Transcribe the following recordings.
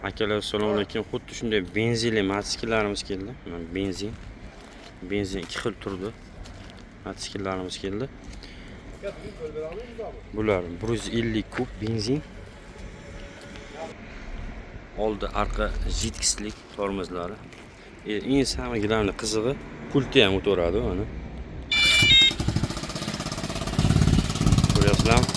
Akalar assalomu alaykum. Xuddi shunday benzinli mototsikllarimiz keldi. Mana benzin 2 xil turdi. Mototsikllarimiz keldi. Bular 150 kub benzin. Oldi arqa jidkislik tormozlari. Eng samig'larning qizig'i pulti ham o'tiradi mana. Ko'ryapsizlarmi?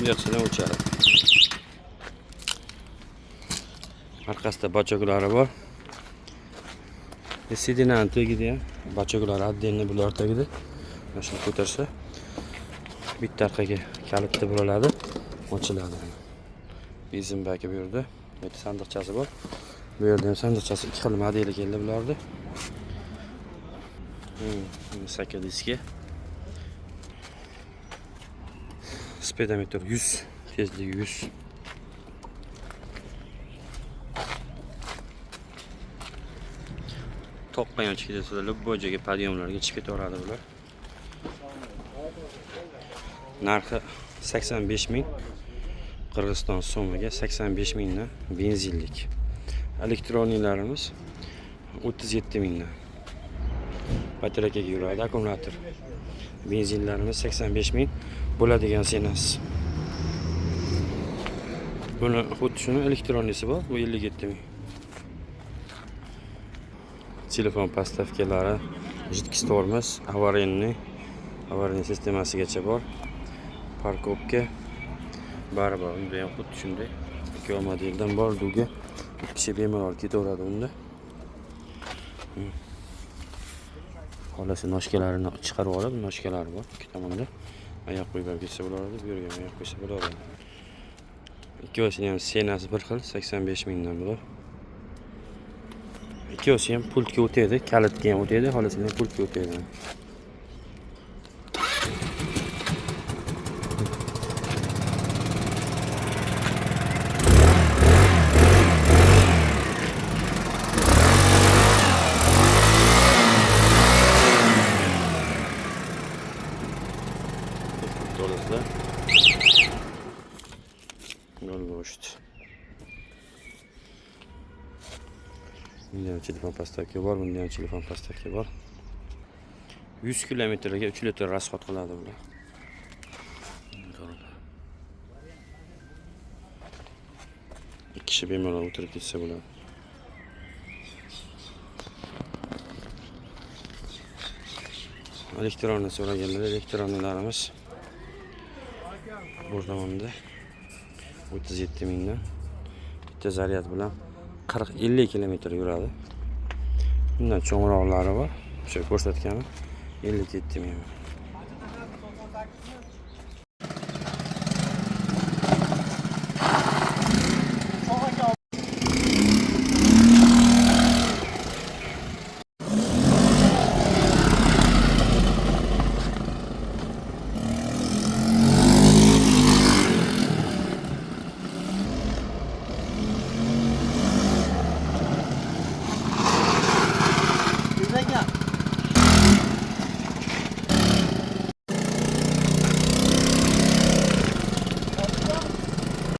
Shunday qilsam o'chadi. Orqasida bachoklari bor. Sidinaning tagida ham bachoklari отдельно bular tagida. Mana shuni ko'tarsa bitta orqaga kalitni bo'ladi, ochiladi. Benzin baki bu yerda. Bitta sandiqchasi bor. Bu yerda ham sandiqchasi 2 xil modeli keldi bularda. Sakadiski. Speedometer 100, tezligi 100. To'qqa ham chiqib ketadi, любой joyga podyomlarga chiqib ketaveradi bular. Narxi 85 ming. Qirg'iziston so'miga 85 mingdan benzinlik. Elektronliklarimiz 37 mingdan. Batareykaga yuradi, akkumulyator. Benzinlarimiz 85 ming. Bo'ladigan senasi. Buni xuddi shuni elektronlisi bor, bu 57 ming. Telefon postavkalari, jidkis tormoz, avariya sistemasigacha bor. Parkovka barabar, unda ham xuddi shunday. 2 modeldan bor, duga 2 kishi bemalol ketaveradi unda. Xolasi noshkalarini chiqarib olib, noshkalari bor ikki tomonda. Oyoq qo'yib ketsa bo'lardi, bu yerga oyoq qo'ysa bo'lardi. Ikkovsini ham senasi bir xil, 85 mingdan bular. Ikkovsi ham pultga o'tadi, kalitga ham o'tadi, xolasini ham pultga o'tadi. Yo'l bo'shdi. Bunda ham telefon postavka bor, bunda ham telefon postavka bor. 100 kilometrga 3 litr rasxod qiladi bular. Ikki kishi bemalol o'tirib ketsa bo'ladi. Elektronni so'raganlar, elektronlarimiz burada onda 37 mingdan. Bitta zaryad bilan 40-50 kilometr yuradi. Bundan cho'ng'iroqlari bor. O'sha ko'rsatganim 57 ming.